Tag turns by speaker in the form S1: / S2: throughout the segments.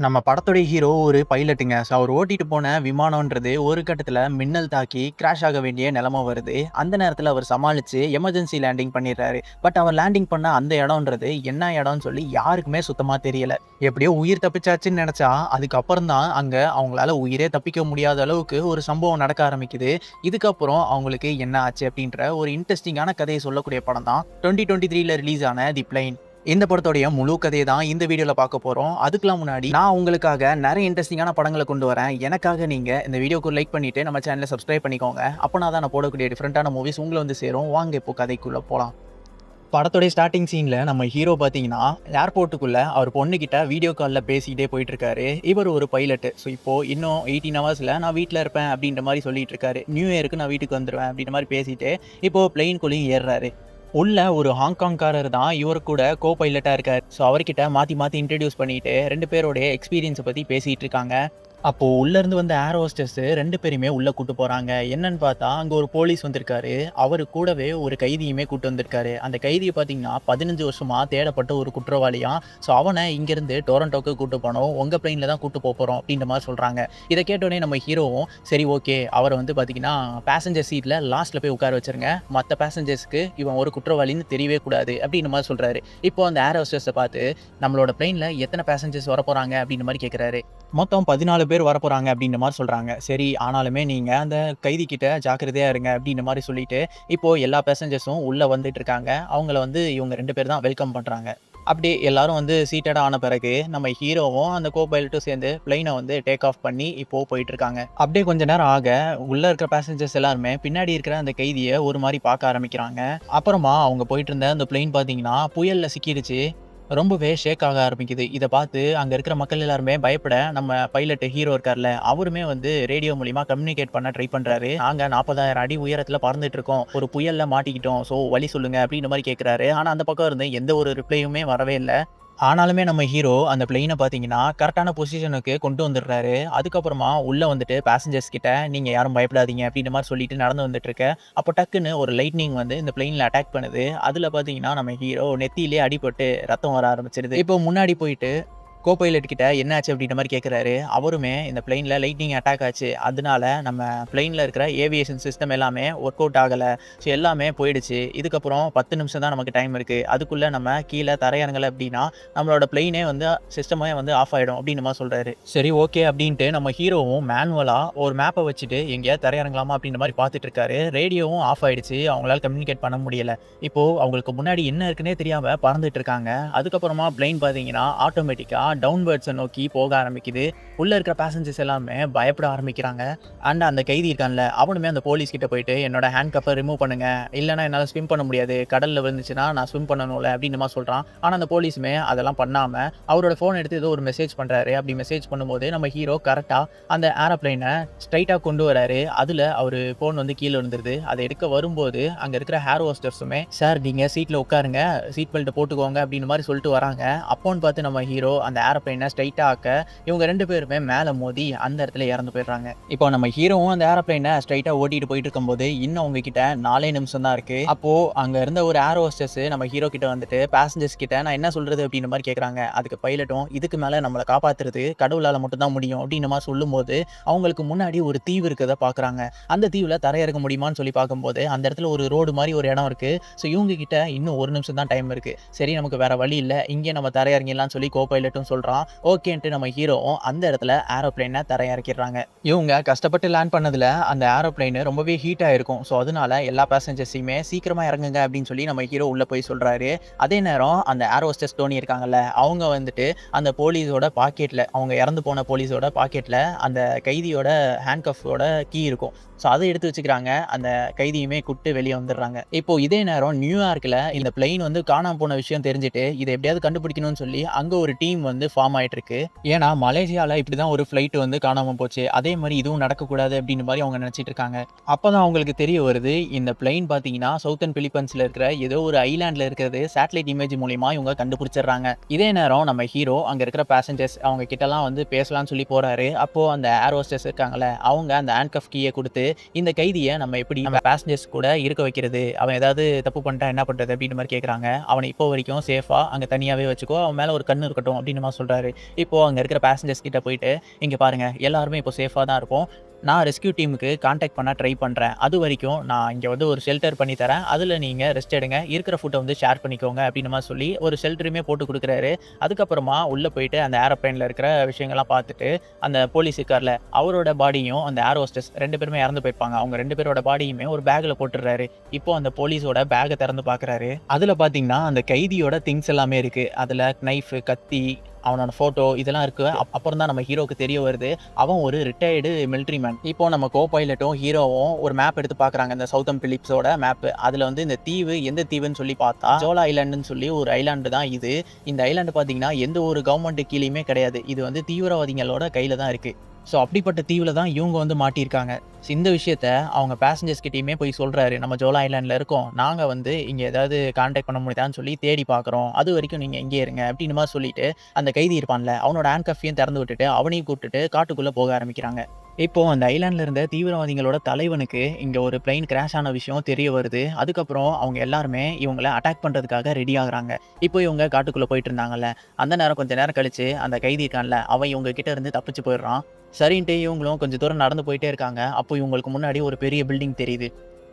S1: நம்ம படத்துடைய ஹீரோ ஒரு பைலட்டுங்க. அவர் ஓட்டிட்டு போன விமானம்ன்றது ஒரு கட்டத்துல மின்னல் தாக்கி கிராஷ் ஆக வேண்டிய நிலைமை வருது. அந்த நேரத்துல அவர் சமாளிச்சு எமர்ஜென்சி லேண்டிங் பண்ணிடுறாரு. பட் அவர் லேண்டிங் பண்ண அந்த இடம்ன்றது என்ன இடம்னு சொல்லி யாருக்குமே சுத்தமா தெரியல. எப்படியோ உயிர் தப்பிச்சாச்சுன்னு நெனச்சா, அதுக்கப்புறம் தான் அங்க அவங்களால உயிரே தப்பிக்க முடியாத அளவுக்கு ஒரு சம்பவம் நடக்க ஆரம்பிக்குது. இதுக்கப்புறம் அவங்களுக்கு என்ன ஆச்சு அப்படின்ற ஒரு இன்ட்ரஸ்டிங்கான கதையை சொல்லக்கூடிய படம் தான் 2023ல ரிலீஸ் ஆன தி பிளேன். இந்த படத்தோடைய முழு கதைய தான் இந்த வீடியோல பார்க்க போறோம். அதுக்கெல்லாம் முன்னாடி நான் உங்களுக்காக நெறைய இன்ட்ரஸ்டிங்கான படங்கள கொண்டு வரேன். எனக்காக நீங்க இந்த வீடியோக்கு ஒரு லைக் பண்ணிட்டு நம்ம சேனல சப்ஸ்கிரைப் பண்ணிக்கோங்க. அப்பனா தான் நான் போடக்கூடிய டிஃபரண்டான மூவிஸ் உங்கள வந்து சேரும். வாங்க இப்போ கதைக்குள்ள போலாம். படத்தோடைய ஸ்டார்ட்டிங் சீன்ல நம்ம ஹீரோ பார்த்தீங்கன்னா, ஏர்போர்ட்டுக்குள்ள அவர் பொண்ணுகிட்ட வீடியோ கால்ல பேசிக்கிட்டே போயிட்டு இருக்காரு. இவர் ஒரு பைலட். இப்போ இன்னும் 18 ஹவர்ஸ்ல நான் வீட்ல இருப்பேன் அப்படின்ற மாரி சொல்லிட்டு இருக்காரு. நியூ இயர்க்கு நான் வீட்டுக்கு வந்துருவேன் அப்படின்ற மாரி பேசிட்டு, இப்போ பிளேன்க்குள்ளயும் ஏறுறாரு. உள்ள ஒரு ஹாங்காங்காரர் தான் இவரு கூட கோ பைலட்டா இருக்காரு. அவர்கிட்ட மாத்தி மாத்தி இன்ட்ரோடியூஸ் பண்ணிட்டு 2 பேருடைய எக்ஸ்பீரியன்ஸ பத்தி பேசிட்டு இருக்காங்க. அப்போ உள்ள இருந்து வந்த ஏர் ஹோஸ்டஸ் 2 பேரையுமே உள்ள கூட்டு போறாங்க. என்னன்னு பார்த்தா, அங்க ஒரு போலீஸ் வந்திருக்காரு. அவரு கூடவே ஒரு கைதியுமே கூட்டு வந்திருக்காரு. அந்த கைதிய பார்த்தீங்கன்னா, 15 வருஷமா தேடப்பட்ட ஒரு குற்றவாளியாம். அவன இங்கிருந்து டொரன்டோக்கு கூட்டு போனோம். உங்க பிளேன்ல தான் கூட்டு போறோம் அப்படின்ற மாரி சொல்றாங்க. இத கேட்டோனே நம்ம ஹீரோவும், சரி ஓகே. அவர வந்து பார்த்தீங்கன்னா, பேசஞ்சர் சீட்ல லாஸ்ட்ல போய் உட்கார வச்சுருங்க. மத்த பேசஞ்சர்ஸ்க்கு இவன் ஒரு குற்றவாளின்னு தெரியவே கூடாது அப்படின்ற மாரி சொல்றாரு. இப்போ அந்த ஏர் ஹோஸ்டஸ பார்த்து, நம்மளோட பிளேன்ல எத்தன பேசஞ்சர்ஸ் வரப்போறாங்க அப்படின்ற மாரி கேட்கிறாரு. மொத்தம் 14 பேர் வரப்போறாங்க அப்படின்ற மாரி சொல்றாங்க. சரி, ஆனாலுமே நீங்க அந்த கைதி கிட்ட ஜாக்கிரதையா இருங்க அப்படின்ற மாரி சொல்லிட்டு, இப்போ எல்லா பேசஞ்சர்ஸும் உள்ள வந்துட்டு இருக்காங்க. அவங்கள வந்து இவங்க 2 பேர் தான் வெல்கம் பண்றாங்க. அப்படி எல்லாரும் வந்து சீட்டட் ஆன பிறகு, நம்ம ஹீரோவும் அந்த கோ பைலட்டும் சேர்ந்து பிளேன வந்து டேக் ஆஃப் பண்ணி இப்போ போயிட்டு இருக்காங்க. அப்படியே கொஞ்ச நேரம் ஆக, உள்ள இருக்கிற பேசஞ்சர்ஸ் எல்லாருமே பின்னாடி இருக்கிற அந்த கைதிய ஒரு மாரி பார்க்க ஆரம்பிக்கிறாங்க. அப்புறமா அவங்க போயிட்டு இருந்த அந்த பிளேன் பார்த்தீங்கன்னா, புயல்ல சிக்கிடுச்சு. ரொம்பவே ஷேக் ஆக ஆரம்பிக்குது. இத பார்த்து அங்க இருக்கிற மக்கள் எல்லாருமே பயப்பட, நம்ம பைலட் ஹீரோ இருக்கார்ல, அவருமே வந்து ரேடியோ மூலியமா கம்யூனிகேட் பண்ண ட்ரை பண்றாரு. நாங்க 40,000 அடி உயரத்துல பறந்துட்டு இருக்கோம். ஒரு புயல்ல மாட்டிக்கிட்டோம். வழி சொல்லுங்க அப்படின்ற மாரி கேட்கிறாரு. ஆனா அந்த பக்கம் இருந்து எந்த ஒரு ரிப்ளேயுமே வரவே இல்ல. ஆனாலுமே நம்ம ஹீரோ அந்த பிளேன பார்த்தீங்கன்னா, கரெக்ட்டான பொசிஷனுக்கு கொண்டு வந்துடுறாரு. அதுக்கப்புறமா உள்ள வந்துட்டு பேசஞ்சர்ஸ் கிட்ட, "நீங்க யாரும் பயப்படாதீங்க" அப்படின்ற மாரி சொல்லிட்டு நடந்து வந்துட்டுருக்க. அப்போ டக்குன்னு ஒரு லைட்னிங் வந்து இந்த பிளேன்ல அட்டாக் பண்ணுது. அதுல பார்த்தீங்கன்னா, நம்ம ஹீரோ நெத்தியிலே அடிபட்டு ரத்தம் வர ஆரம்பிச்சிருது. இப்போ முன்னாடி போயிட்டு கோ பைலட் கிட்ட என்னாச்சு அப்படின்ற மாரி கேட்குறாரு. அவருமே இந்த பிளேன்ல லைட்னிங் அட்டாக் ஆச்சு. அதனால நம்ம பிளேன்ல இருக்கிற ஏவியேஷன் சிஸ்டம் எல்லாமே ஒர்க் அவுட் ஆகல. எல்லாமே போயிடுச்சு. இதுக்கப்புறம் 10 நிமிஷம் தான் நமக்கு டைம் இருக்கு. அதுக்குள்ள நம்ம கீழ தரையிறங்கல அப்படின்னா, நம்மளோட பிளேனே வந்து சிஸ்டமே வந்து ஆஃப் ஆயிடும் அப்படின்ற மாரி சொல்றாரு. சரி ஓகே அப்படின்ட்டு நம்ம ஹீரோவும் மேனுவலா ஒரு மேப்ப வச்சுட்டு எங்கேயாவது தரையிறங்கலாமா அப்படின்ற மாரி பார்த்துட்டு இருக்காரு. ரேடியோவும் ஆஃப் ஆயிடுச்சு. அவங்களால கம்யூனிகேட் பண்ண முடியல. இப்போ அவங்களுக்கு முன்னாடி என்ன இருக்குன்னே தெரியாம பறந்துட்டு இருக்காங்க. அதுக்கப்புறமா பிளேன் பார்த்தீங்கன்னா, ஆட்டோமேட்டிக்கா டவுன்வர்ட்ஸ நோக்கி போக ஆரம்பிக்குது. உள்ள இருக்கிற பேசஞ்சர்ஸ் எல்லாமே பயப்பட ஆரம்பிக்கிறாங்க. அந்த கைதி இருக்கான்ல, அவனுமே அந்த போலீஸ் கிட்ட போயிட்டு, "என்னோட ஹேண்ட் கப்ப ரிமூவ் பண்ணுங்க. இல்லன்னா என்னால ஸ்விம் பண்ண முடியாது. கடல்ல விழுந்துச்சுன்னா நான் ஸ்விம் பண்ணணும்ல" அப்படின்ற மாரி சொல்றான். ஆனா அந்த போலீஸுமே அதெல்லாம் பண்ணாம, அவரோட ஃபோன் எடுத்து ஏதோ ஒரு மெசேஜ் பண்றாரு. அப்படி மெசேஜ் பண்ணும்போது நம்ம ஹீரோ கரெக்ட்டா அந்த ஏரோப்ளேன ஸ்ட்ரெய்ட்டா கொண்டு வராரு. அதுல அவரு ஃபோன் வந்து கீழ விழுந்துருது. அத எடுக்க வரும்போது, அங்க இருக்கிற ஏர் ஹோஸ்டர்ஸுமே, "சார் நீங்க சீட்ல உட்காருங்க. சீட் பெல்ட்ட போட்டுக்கோங்க" அப்படின்ற மாரி சொல்லிட்டு வராங்க. அப்போன்னு பார்த்து நம்ம ஹீரோ அந்த ஏரோப்ளேன ஸ்ட்ரெய்ட்டா ஆக்க, இவங்க 2 பேருமே மேல மோதி அந்த இடத்துல இறந்து போயிடுறாங்க. இப்போ நம்ம ஹீரோவும் அந்த ஏரோப்ளேன ஸ்ட்ரெய்ட்டா ஓட்டிட்டு போயிட்டு இருக்கும்போது, இன்னும் அவங்க கிட்ட 4 நிமிஷம் தான் இருக்கு. அப்போ அங்க இருந்த ஒரு ஏர் ஹோஸ்டஸ் நம்ம ஹீரோ கிட்ட வந்துட்டு பேசஞ்சர்ஸ் கிட்ட நான் என்ன சொல்றது அப்படின்ற மாரி கேட்கறாங்க. அதுக்கு பைலட்டும் இதுக்கு மேல நம்மள காப்பாத்துறது கடவுளால மட்டும் தான் முடியும் அப்படின்ற மாரி சொல்லும்போது, அவங்களுக்கு முன்னாடி ஒரு தீவு இருக்கத பார்க்குறாங்க. அந்த தீவுல தரையிறங்க முடியுமான்னு சொல்லி பார்க்கும்போது, அந்த இடத்துல ஒரு ரோடு மாரி ஒரு இடம் இருக்கு. இவங்க கிட்ட இன்னும் 1 நிமிஷம் தான் டைம் இருக்கு. சரி நமக்கு வேற வழி இல்ல. இங்கே நம்ம தரையிறங்கிடலாம்னு சொல்லி கோ பைலட்டும் சொல்றான். ஓகேன்ட்டு நம்ம ஹீரோவும் அந்த இடத்துல ஏரோப்ளேன தரையிறக்கிடுறாங்க. இவங்க கஷ்டப்பட்டு லேண்ட் பண்ணதுல அந்த ஏரோப்ளேன் ரொம்பவே ஹீட் ஆயிருக்கும். அதனால எல்லா பேசஞ்சர்ஸையுமே சீக்கிரமா இறங்குங்க அப்படின்னு சொல்லி நம்ம ஹீரோ உள்ள போய் சொல்றாரு. அதே நேரம் அந்த ஏர் ஹோஸ்டஸ் டோனி இருக்காங்கல்ல, அவங்க வந்துட்டு அந்த போலீஸோட பாக்கெட்ல அவங்க இறந்து போன போலீஸோட பாக்கெட்ல அந்த கைதியோட ஹேண்ட்கஃப்போட கீ இருக்கும். அத எடுத்து வச்சுக்கிறாங்க. அந்த கைதியுமே கூட்டு வெளிய வந்துடுறாங்க. இப்போ இதே நேரம் நியூயார்க்ல இந்த பிளேன் வந்து காணாம போன விஷயம் தெரிஞ்சுட்டு, இத எப்படியாவது கண்டுபிடிக்கணும்னு சொல்லி அங்க ஒரு டீம் வந்து ஃபார்ம் ஆயிட்டு இருக்கு. ஏன்னா மலேசியால இப்படிதான் ஒரு ஃப்ளைட் வந்து காணாம போச்சு. அதே மாரி இதுவும் நடக்கக்கூடாது அப்படின்ற மாரி அவங்க நினைச்சிட்டு இருக்காங்க. அப்பதான் அவங்களுக்கு தெரிய வருது, இந்த பிளேன் பார்த்தீங்கன்னா சவுத்தர்ன் பிலிப்பைன்ஸ்ல இருக்கிற ஏதோ ஒரு ஐலேண்ட்ல இருக்கிறது சேட்டலைட் இமேஜ் மூலியமா இவங்க கண்டுபிடிச்சிடுறாங்க. இதே நேரம் நம்ம ஹீரோ அங்க இருக்கிற பேசஞ்சர்ஸ் அவங்க கிட்டலாம் வந்து பேசலாம்னு சொல்லி போறாரு. அப்போ அந்த ஏர் ஹோஸ்டஸ் இருக்காங்கல்ல, அவங்க அந்த ஹேண்ட்கஃப் கீய குடுத்து, இந்த கைதிய நம்ம எப்படி நம்ம பேசஞ்சர்ஸ் கூட இருக்க வைக்கிறது? அவன் ஏதாவது தப்பு பண்ணிட்டா என்ன பண்றது? அப்படின்ற மாரி கேட்கறாங்க. அவன இப்போ வரைக்கும் சேஃபா அங்க தனியாவே வச்சுக்கோ. அவன் மேல ஒரு கண்ணு இருக்கட்டும் அப்படின்னு அப்படின்ற சொல்றாரு. இப்போ அங்க இருக்கிற பேசஞ்சர்ஸ் கிட்ட போயிட்டு, "இங்க பாருங்க, எல்லாருமே இப்போ சேஃபா தான் இருப்போம். நான் ரெஸ்க்யூ டீமுக்கு கான்டாக்ட் பண்ண ட்ரை பண்றேன். அதுவரைக்கும் நான் இங்க வந்து ஒரு ஷெல்டர் பண்ணி தரேன். அதுல நீங்க ரெஸ்ட் எடுங்க. இருக்கிற ஃபுட்ட வந்து ஷேர் பண்ணிக்கோங்க." அப்படின்ற மாரி சொல்லி ஒரு ஷெல்டருமே போட்டு குடுக்குறாரு. அதுக்கப்புறமா உள்ள போயிட்டு அந்த ஏரோப்ளேன்ல இருக்கிற விஷயங்கள்லாம் பார்த்துட்டு, அந்த போலீஸ் இருக்கார்ல, அவரோட பாடியும் அந்த ஏர் ஹோஸ்டஸ் 2 பேருமே இறந்து போயிருப்பாங்க. அவங்க 2 பேரோட பாடியுமே ஒரு பேக்ல போட்டுறாரு. இப்போ அந்த போலீஸோட பேக்க திறந்து பார்க்குறாரு. அதுல பார்த்தீங்கன்னா, அந்த கைதியோட திங்ஸ் எல்லாமே இருக்கு. அதுல நைஃப், கத்தி, அவனோட ஃபோட்டோ இதெல்லாம் இருக்கு. அப்புறம் தான் நம்ம ஹீரோக்கு தெரிய வருது, அவன் ஒரு ரிட்டயர்டு மிலிட்டரி மேன். இப்போ நம்ம கோ பைலட்டும், ஹீரோவும் ஒரு மேப் எடுத்து பார்க்குறாங்க. இந்த சவுத்தம் பிலிப்ஸோட மேப். அதுல வந்து இந்த தீவு எந்த தீவுன்னு சொல்லி பார்த்தா, ஜோலா ஐலாண்டுன்னு சொல்லி ஒரு ஐலாண்டு தான் இது. இந்த ஐலாண்டு பார்த்தீங்கன்னா, எந்த ஒரு கவர்மெண்ட் கீழயுமே கிடையாது. இது வந்து தீவிரவாதிகளோட கையில தான் இருக்கு. ஸோ அப்படிப்பட்ட தீவுல தான் இவங்க வந்து மாட்டியிருக்காங்க. இந்த விஷயத்த அவங்க பேசஞ்சர்ஸ் கிட்டயுமே போய் சொல்றாரு. நம்ம ஜோலா ஐலாண்ட்ல இருக்கோம். நாங்க வந்து இங்க ஏதாவது கான்டாக்ட் பண்ண முடியுதான்னு சொல்லி தேடி பார்க்குறோம். அதுவரைக்கும் நீங்க இங்கேயே இருங்க அப்படின்னு மாரி சொல்லிட்டு, அந்த கைதி இருப்பான்ல, அவனோட ஹேண்ட்கஃப்பையும் திறந்து விட்டுட்டு, அவனையும் கூப்பிட்டுட்டு காட்டுக்குள்ள போக ஆரம்பிக்கிறாங்க. இப்போ அந்த ஐலாண்ட்ல இருந்த தீவிரவாதிகளோட தலைவனுக்கு இங்க ஒரு பிளேன் கிராஷ் ஆன விஷயம் தெரிய வருது. அதுக்கப்புறம் அவங்க எல்லாருமே இவங்கள அட்டாக் பண்றதுக்காக ரெடி ஆகுறாங்க. இப்போ இவங்க காட்டுக்குள்ள போயிட்டு இருந்தாங்கல்ல, அந்த நேரம் கொஞ்ச நேரம் கழிச்சு அந்த கைதி இருக்கான்ல, அவன் இவங்க கிட்ட இருந்து தப்பிச்சு போயிடுறான். சரின்ட்டு இவங்களும் கொஞ்சம் தூரம் நடந்து போயிட்டே இருக்காங்க. அப்போ இவங்களுக்கு முன்னாடி ஒரு பெரிய பில்டிங் தெரியுது.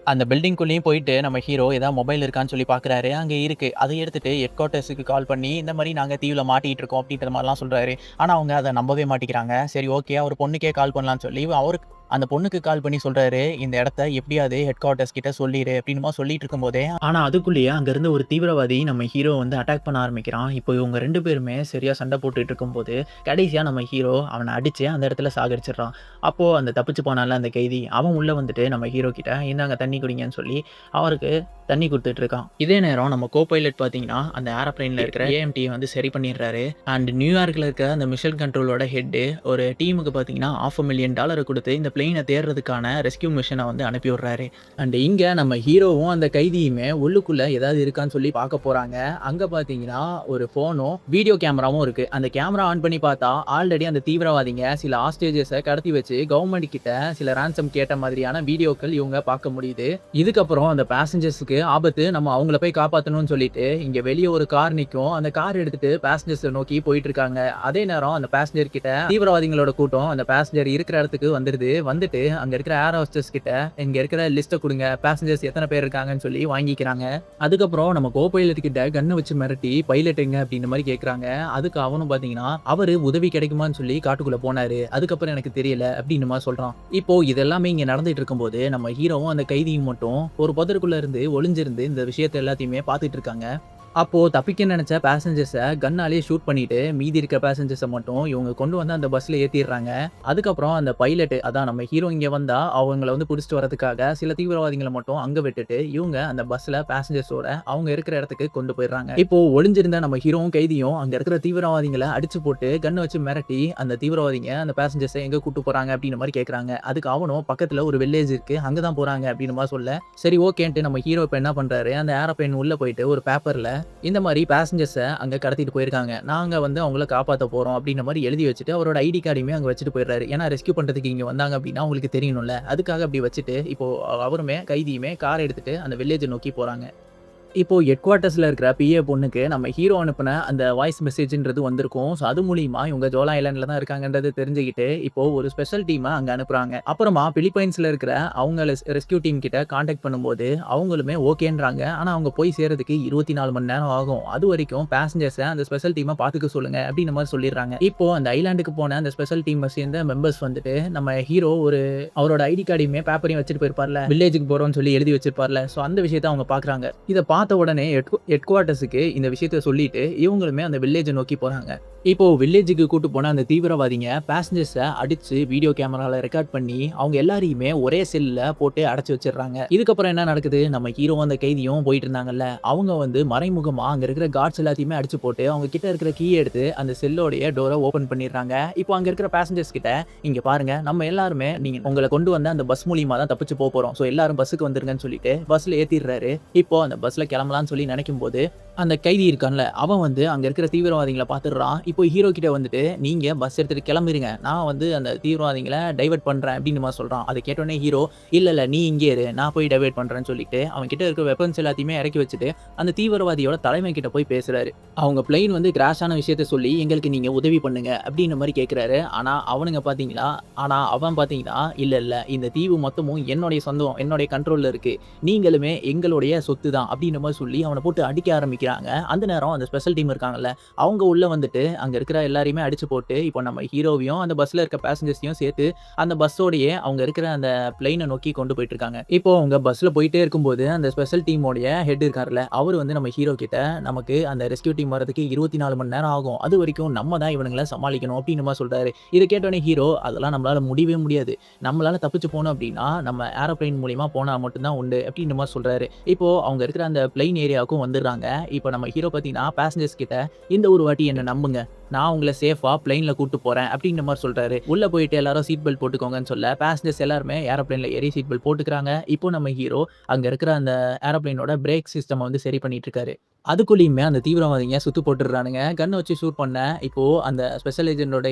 S1: அந்த பில்டிங்குள்ளேயும் போயிட்டு நம்ம ஹீரோ ஏதாவது மொபைல் இருக்கான்னு சொல்லி பார்க்குறாரு. அங்க இருக்கு. அத எடுத்துட்டு ஹெட் குவார்ட்டர்ஸ்க்கு கால் பண்ணி, இந்த மாரி நாங்க தீவுல மாட்டிட்டு இருக்கோம் அப்படின்ற மாரிலாம் சொல்றாரு. ஆனா அவங்க அத நம்பவே மாட்டேங்கிறாங்க. சரி ஓகே, அவர் பொண்ணுக்கே கால் பண்ணலான்னு சொல்லி அவருக்கு அந்த பொண்ணுக்கு கால் பண்ணி சொல்றாரு, "இந்த இடத்த எப்படியாவது ஹெட் குவார்ட்டர்ஸ் கிட்ட சொல்லிரு" அப்படின்னுமா சொல்லிட்டு இருக்கும்போதே, ஆனா அதுக்குள்ளேயே அங்க இருந்து ஒரு தீவிரவாதி நம்ம ஹீரோ வந்து அட்டாக் பண்ண ஆரம்பிக்கிறான். இப்போ இவங்க 2 பேருமே சரியா சண்டை போட்டுட்டு இருக்கும்போது, கடைசியா நம்ம ஹீரோ அவன அடிச்சு அந்த இடத்துல சாகடிச்சிடுறான். அப்போ அந்த தப்பிச்சு போனான்ல அந்த கைதி, அவன் உள்ள வந்துட்டு நம்ம ஹீரோ கிட்ட, "இந்தாங்க தண்ணி குடிங்கன்னு" சொல்லி அவருக்கு தண்ணி குடுத்துட்டு இருக்கான். இதே நேரம் நம்ம கோ பைலட் பார்த்தீங்கன்னா, அந்த ஏரோப்ளேன்ல இருக்கிற ஏஎம்டிய வந்து சரி பண்ணிடுறாரு. அண்ட் நியூயார்க்ல இருக்க அந்த மிஷன் கண்ட்ரோலோட ஹெட் ஒரு டீமுக்கு பார்த்தீங்கன்னா, $500,000 குடுத்து இந்த பிளேன தேடுறதுக்கான ரெஸ்க்யூ மிஷன வந்து அனுப்பி விடுறாரு. அண்ட் இங்க நம்ம ஹீரோவும் அந்த கைதியுமே உள்ளுக்குள்ள ஏதாவது இருக்கான்னு சொல்லி பார்க்க போறாங்க. அங்க பார்த்தீங்கன்னா, ஒரு ஃபோனும், வீடியோ கேமராவும் இருக்கு. அந்த கேமரா ஆன் பண்ணி பார்த்தா, ஆல்ரெடி அந்த தீவிரவாதிங்க சில ஹாஸ்டேஜஸ கடத்தி வச்சு கவர்ன்மெண்ட் கிட்ட சில ரான்சம் கேட்ட மாதிரியான வீடியோக்கள் இவங்க பார்க்க முடியுது. இதுக்கப்புறம் அந்த பேசஞ்சர்ஸ்க்கு ஆபத்து, நம்ம அவங்கள போய் காப்பாத்தணும்னு சொல்லிட்டு இங்க வெளிய ஒரு கார் நிக்கும். அந்த கார் எடுத்துட்டு பேசஞ்சர்ஸ நோக்கி போயிட்டு இருக்காங்க. அதே நேரம் அந்த பேசஞ்சர் கிட்ட தீவிரவாதிகளோட கூட்டம் அந்த பேசஞ்சர் இருக்கிற இடத்துக்கு வந்துருது. வந்துட்டு அங்க இருக்கிற ஏர் ஹோஸ்டஸ் கிட்ட, "இங்க இருக்கிற லிஸ்ட்ட குடுங்க. பேசஞ்சர்ஸ் எத்தனை பேர் இருக்காங்கன்னு" சொல்லி வாங்கிக்கிறாங்க. அதுக்கப்புறம் நம்ம கோ பைலட் கிட்ட கன்ன வச்சு மிரட்டி, "பைலட் எங்க?" அப்படின்ற மாரி கேட்கறாங்க. அதுக்கு அவனும் பார்த்தீங்கன்னா, அவரு உதவி கிடைக்குமான்னு சொல்லி காட்டுக்குள்ள போனாரு. அதுக்கப்புறம் எனக்கு தெரியல அப்படின்ற மாரி சொல்றான். இப்போ இதெல்லாமே இங்க நடந்துட்டு இருக்கும்போது, நம்ம ஹீரோவும் அந்த கைதியும் மட்டும் ஒரு புதருக்குள்ள இருந்து ஒளிஞ்சிருந்து இந்த விஷயத்த எல்லாத்தையுமே பார்த்துட்டு இருக்காங்க. அப்போ தப்பிக்க நினைச்ச பேசஞ்சர்ஸ கன்னாலேயே ஷூட் பண்ணிட்டு, மீதி இருக்க பேசஞ்சர்ஸ மட்டும் இவங்க கொண்டு வந்து அந்த பஸ்ல ஏத்திடுறாங்க. அதுக்கப்புறம் அந்த பைலட், அதான் நம்ம ஹீரோ இங்க வந்தா அவங்கள வந்து புடிச்சிட்டு வரதுக்காக சில தீவிரவாதிகள மட்டும் அங்க விட்டுட்டு, இவங்க அந்த பஸ்ல பேசஞ்சர்ஸோட அவங்க இருக்கிற இடத்துக்கு கொண்டு போயிடுறாங்க. இப்போ ஒளிஞ்சிருந்த நம்ம ஹீரோவும் கைதியும் அங்க இருக்கிற தீவிரவாதிகள அடிச்சு போட்டு கன்ன வச்சு மிரட்டி, அந்த தீவிரவாதிங்க அந்த பேசஞ்சர்ஸ எங்க கூட்டு போறாங்க அப்படின்ற மாரி கேட்கறாங்க. அதுக்கு அவனும் பக்கத்துல ஒரு வில்லேஜ் இருக்கு, அங்க தான் போறாங்க அப்படின்ற மாரி சொல்ல, சரி ஓகேன்ட்டு நம்ம ஹீரோ இப்ப என்ன பண்றாரு, அந்த ஏரோப்ளேன் உள்ள போயிட்டு ஒரு பேப்பர்ல இந்த மாரி பேசஞ்சர்ஸ அங்க கடத்திட்டு போயிருக்காங்க. நாங்க வந்து அவங்கள காப்பாத்த போறோம் அப்படின்ற மாரி எழுதி வச்சுட்டு, அவரோட ஐடி கார்டையுமே அங்க வச்சுட்டு போயிடுறாரு. ஏன்னா ரெஸ்க்யூ பண்றதுக்கு இங்க வந்தாங்க அப்படின்னா அவங்களுக்கு தெரியணும்ல. அதுக்காக அப்படி வச்சுட்டு, இப்போ அவருமே கைதியுமே கார் எடுத்துட்டு அந்த வில்லேஜ நோக்கி போறாங்க. இப்போ ஹெட் குவார்ட்டர்ஸ்ல இருக்கிற பிஏ பொண்ணுக்கு நம்ம ஹீரோ அனுப்புன அந்த வாய்ஸ் மெசேஜ்ன்றது வந்திருக்கும். ஸோ அது மூலியமா இவங்க ஜோலா ஐலாண்ட்ல தான் இருக்காங்கன்றத தெரிஞ்சுக்கிட்டு, இப்போ ஒரு ஸ்பெஷல் டீம அங்க அனுப்புறாங்க. அப்புறமா பிலிப்பைன்ஸ்ல இருக்கிற அவங்க ரெஸ்க்யூ டீம் கிட்ட கான்டாக்ட் பண்ணும்போது, அவங்களுமே ஓகேன்றாங்க. ஆனா அவங்க போய் சேர்றதுக்கு 24 மணி நேரம் ஆகும். அதுவரைக்கும் பேசஞ்சர்ஸ அந்த ஸ்பெஷல் டீம பார்த்துக்க சொல்லுங்க அப்படின்ற மாரி சொல்லிடுறாங்க. இப்போ அந்த ஐலாண்டுக்கு போன அந்த ஸ்பெஷல் டீம சேர்ந்த மெம்பர்ஸ் வந்துட்டு, நம்ம ஹீரோ அவரோட ஐடி கார்டையுமே பேப்பரையும் வச்சுட்டு போயிருப்பார்ல, வில்லேஜ்க்கு போறோம்னு சொல்லி எழுதி வச்சிருப்பார்ல. ஸோ அந்த விஷயத்த அவங்க பார்க்குறாங்க. இத பார்த்த உடனே ஹெட் குவார்ட்டர்ஸ்க்கு இந்த விஷயத்த சொல்லிட்டு, இவங்களுமே அந்த வில்லேஜ நோக்கி போறாங்க. இப்போ வில்லேஜுக்கு கூட்டு போன அந்த தீவிரவாதிங்க பேசஞ்சர்ஸ அடிச்சு வீடியோ கேமரால ரெக்கார்ட் பண்ணி, அவங்க எல்லாரையுமே ஒரே செல்ல போட்டு அடைச்சு வச்சிடுறாங்க. இதுக்கப்புறம் என்ன நடக்குது, நம்ம ஹீரோ அந்த கைதியும் போயிட்டு இருந்தாங்கல்ல, அவங்க வந்து மறைமுகமா அங்க இருக்கிற கார்ட்ஸ் எல்லாத்தையுமே அடிச்சு போட்டு, அவங்க கிட்ட இருக்கிற கீ எடுத்து அந்த செல்லோடைய டோர ஓபன் பண்ணிடுறாங்க. இப்போ அங்க இருக்கிற பேசஞ்சர்ஸ் கிட்ட, "இங்க பாருங்க, நம்ம எல்லாருமே நீங்க உங்கள கொண்டு வந்த அந்த பஸ் மூலியமா தான் தப்பிச்சு போறோம். சோ எல்லாரும் பஸ்ஸுக்கு வந்துருங்கன்னு" சொல்லிட்டு பஸ்ல ஏத்திடுறாரு. இப்போ அந்த பஸ்ல கிளம்பலாம்னு சொல்லி நினைக்கும்போது, அந்த கைதி இருக்கான்ல, அவன் வந்து அங்க இருக்கிற தீவிரவாதிகள பார்த்துடுறான். இப்போ ஹீரோ கிட்ட வந்துட்டு, "நீங்க பஸ் எடுத்துட்டு கிளம்பிருங்க. நான் வந்து அந்த தீவிரவாதிகள டைவர்ட் பண்றேன்." அப்படின்னு மாரி சொல்றான். அத கேட்டோனே ஹீரோ, "இல்ல, இல்ல நீ இங்கேயே இரு. நான் போய் டைவர்ட் பண்றேன்னு" சொல்லிட்டு, அவன் கிட்ட இருக்க வெப்பன்ஸ் எல்லாத்தையுமே இறக்கி வச்சுட்டு, அந்த தீவிரவாதியோட தலைவன் கிட்ட போய் பேசுறாரு. அவங்க பிளேன் வந்து கிராஷ் ஆன விஷயத்த சொல்லி, "எங்களுக்கு நீங்க உதவி பண்ணுங்க." அப்படின்ற மாரி கேட்கிறாரு. ஆனா அவனுங்க பார்த்தீங்களா அவன் பார்த்தீங்கன்னா, "இல்ல, இல்ல இந்த தீவு மொத்தமும் என்னுடைய சொந்தம். என்னுடைய கண்ட்ரோல்ல இருக்கு. நீங்களுமே எங்களுடைய சொத்து தான்." அப்படின்ற மாரி சொல்லி அவன போட்டு அடிக்க ஆரம்பிக்கிறாங்க. அந்த நேரம் அந்த ஸ்பெஷல் டீம் இருக்காங்கல்ல, அவங்க உள்ள வந்துட்டு அங்க இருக்கிற எல்லாரையுமே அடிச்சு போட்டு, இப்போ நம்ம ஹீரோவையும், அந்த பஸ்ல இருக்க பேசஞ்சர்ஸையும் சேர்த்து அந்த பஸ்ஸோடயே அவங்க இருக்கிற அந்த பிளேன நோக்கி கொண்டு போயிட்டு இருக்காங்க. இப்போ அவங்க பஸ்ல போயிட்டே இருக்கும்போது, அந்த ஸ்பெஷல் டீமோடைய ஹெட் இருக்கார்ல, அவரு வந்து நம்ம ஹீரோ கிட்ட, "நமக்கு அந்த ரெஸ்க்யூ டீம் வரதுக்கு 24 மணி நேரம் ஆகும். அதுவரைக்கும் நம்ம தான் இவனுங்கள சமாளிக்கணும்." அப்படின்னு மாரி சொல்றாரு. இத கேட்டோனே ஹீரோ, "அதெல்லாம் நம்மளால முடியவே முடியாது. நம்மளால தப்பிச்சு போணும் அப்படின்னா, நம்ம ஏரோப்ளேன் மூலியமா போனா மட்டும் தான் உண்டு." அப்படின்ற மாரி சொல்றாரு. இப்போ அவங்க இருக்கிற அந்த பிளேன் ஏரியாவுக்கும் வந்துடுறாங்க. இப்போ நம்ம ஹீரோ பார்த்தீங்கன்னா, பேசஞ்சர்ஸ் கிட்ட, "இந்த ஒரு வாட்டி என்ன நம்புங்க. நான் உங்கள சேஃபா பிளேன்ல கூட்டு போறேன்." அப்படின்ற மாரி சொல்றாரு. உள்ள போயிட்டு எல்லாரும் சீட் பெல்ட் போட்டுக்கோங்கன்னு சொல்ல, பேசஞ்சர்ஸ் எல்லாருமே ஏரோப்ளேன்ல ஏறி சீட் பெல்ட் போட்டுக்கிறாங்க. இப்போ நம்ம ஹீரோ அங்க இருக்கிற அந்த ஏரோப்ளேனோட பிரேக் சிஸ்டம் வந்து சரி பண்ணிட்டு இருக்காரு. அதுக்குள்ளயுமே அந்த தீவிரவாதிங்க சுத்து போட்டுடுறானுங்க. கன்ன வச்சு ஷூட் பண்ண, இப்போ அந்த ஸ்பெஷல் ஏஜென்ட்டோட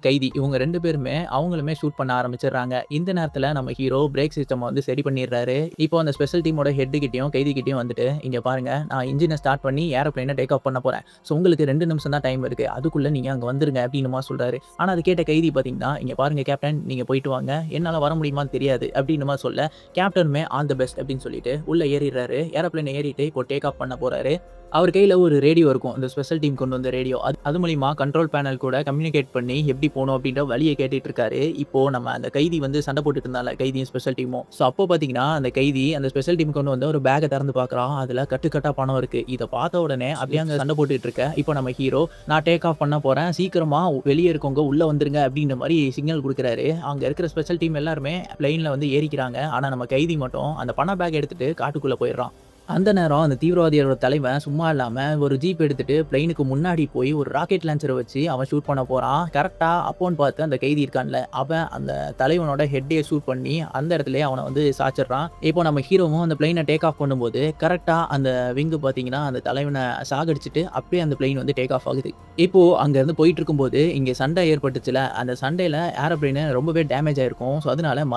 S1: கைதி இவங்க 2 பேருமே அவங்களுமே ஷூட் பண்ண ஆரம்பிச்சுடுறாங்க. இந்த நேரத்துல நம்ம ஹீரோ பிரேக் சிஸ்டம் வந்து சரி பண்ணிடுறாரு. இப்போ அந்த ஸ்பெஷல் டீமோட ஹெட் கிட்டயும், கைதி கிட்டயும் வந்துட்டு, "இங்க பாருங்க, நான் இன்ஜின ஸ்டார்ட் பண்ணி ஏரோப்ளேன டேக் ஆஃப் பண்ண போறேன். ஸோ உங்களுக்கு 2 நிமிஷம் தான் டைம் இருக்கு. அதுக்குள்ள நீங்க அங்க வந்துருங்க." அப்படின்னு மாரி சொல்றாரு. ஆனா அத கேட்ட கைதி பார்த்தீங்கன்னா, "இங்க பாருங்க கேப்டன், நீங்க போயிட்டு வாங்க. என்னால வர முடியுமான்னு தெரியாது." அப்படின்னு மாரி சொல்ல, கேப்டனுமே ஆல் தி பெஸ்ட் அப்படின்னு சொல்லிட்டு உள்ள ஏறிறாரு. ஏரோப்ளேன ஏறிட்டு இப்போ டேக் ஆஃப் பண்ண போறாரு. அவர் கையில ஒரு ரேடியோ இருக்கும். அந்த ஸ்பெஷல் டீம் கொண்டு வந்த ரேடியோ. அது மூலியமா கண்ட்ரோல் பேனல் கூட கம்யூனிகேட் பண்ணி எப்படி போணும் அப்படின்ற வழிய கேட்டுட்டு இருக்காரு. இப்போ நம்ம அந்த கைதி வந்து சண்டை போட்டுட்டு இருந்தான்ல, கைதியும் ஸ்பெஷல் டீமும். ஸோ அப்போ பார்த்தீங்கன்னா, அந்த கைதி அந்த ஸ்பெஷல் டீம் கொண்டு வந்த ஒரு பேக்க திறந்து பார்க்குறான். அதுல கட்டுக்கட்டா பணம் இருக்கு. இத பார்த்த உடனே அப்படியே அங்க சண்டை போட்டுட்டு இருக்க, இப்போ நம்ம ஹீரோ, "நான் டேக் ஆஃப் பண்ண போறேன். சீக்கிரமா வெளிய இருக்கவங்க உள்ள வந்துருங்க." அப்படின்ற மாரி சிக்னல் குடுக்குறாரு. அங்க இருக்கிற ஸ்பெஷல் டீம் எல்லாருமே பிளேன்ல வந்து ஏறிக்கிறாங்க. ஆனா நம்ம கைதி மட்டும் அந்த பண பேக் எடுத்துட்டு காட்டுக்குள்ள போயிடுறான். அந்த நேரம் அந்த தீவிரவாதியோட தலைவன் சும்மா இல்லாம ஒரு ஜீப் எடுத்துட்டு பிளேனுக்கு முன்னாடி போய் ஒரு ராக்கெட் லான்ச்சர வச்சு அவன் ஷூட் பண்ண போறான். கரெக்ட்டா அப்போன்னு பார்த்து அந்த கைதி இருக்கான்ல, அவன் அந்த தலைவனோட ஹெட்டயே ஷூட் பண்ணி அந்த இடத்திலேயே அவன வந்து சாய்ச்சிடுறான். இப்போ நம்ம ஹீரோவும் அந்த பிளேன டேக் ஆஃப் பண்ணும்போது, கரெக்ட்டா அந்த விங் பார்த்தீங்கன்னா, அந்த தலைவன சாகடிச்சுட்டு அப்படியே அந்த பிளேன் வந்து டேக் ஆஃப் ஆகுது. இப்போ அங்கருந்து போயிட்டு இருக்கும்போது, இங்க சண்டை ஏற்பட்டுச்சுல, அந்த சண்டையில ஏரோப்ளேன் ரொம்பவே டேமேஜ் ஆயிருக்கும். ஸோ அதனால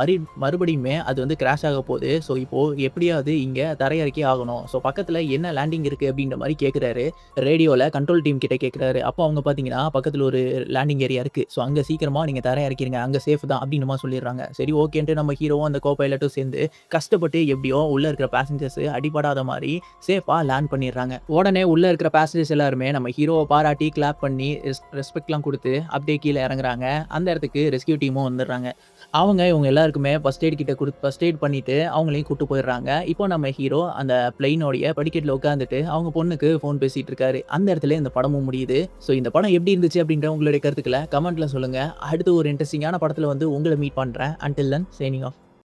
S1: மறுபடியுமே அது வந்து கிராஷ் ஆக போகுது. ஸோ இப்போ எப்படியாவது இங்க தரையிறக்கி ஆகணும். ஸோ பக்கத்துல என்ன லேண்டிங் இருக்கு அப்படின்ற மாரி கேட்கிறாரு. ரேடியோல கண்ட்ரோல் டீம் கிட்ட கேட்கிறாரு. அப்போ அவங்க பார்த்தீங்கன்னா, பக்கத்துல ஒரு லேண்டிங் ஏரியா இருக்கு. ஸோ அங்க சீக்கிரமா நீங்க தரையிறக்கிருங்க. அங்க சேஃப் தான் அப்படின்ற மாரி சொல்லிடுறாங்க. சரி ஓகேன்ட்டு நம்ம ஹீரோவும் அந்த கோ பைலட்டும் சேர்ந்து கஷ்டப்பட்டு எப்படியோ உள்ள இருக்கிற பேசஞ்சர்ஸ் அடிபடாத மாரி சேஃபா லேண்ட் பண்ணிடுறாங்க. உடனே உள்ள இருக்கிற பேசஞ்சர்ஸ் எல்லாருமே நம்ம ஹீரோவ பாராட்டி கிளாப் பண்ணி ரெஸ்பெக்ட்லாம் குடுத்து அப்படியே கீழ இறங்குறாங்க. அந்த இடத்துக்கு ரெஸ்க்யூ டீமும் வந்துடுறாங்க. இவங்க எல்லாருக்குமே ஃபர்ஸ்ட் எய்ட் பண்ணிட்டு அவங்களையும் கூட்டு போயிடுறாங்க. இப்போ நம்ம ஹீரோ அந்த பிளேனோடைய படிக்கட்ல உட்கார்ந்துட்டு அவங்க பொண்ணுக்கு ஃபோன் பேசிட்டு இருக்காரு. அந்த இடத்திலேயே இந்த படமும் முடியுது. ஸோ இந்த படம் எப்படி இருந்துச்சு அப்படின்ற உங்களுடைய கருத்துக்கள கமெண்ட்ல சொல்லுங்க. அடுத்து ஒரு இன்ட்ரஸ்டிங்கான படத்துல வந்து உங்கள மீட் பண்றேன். Until then signing off.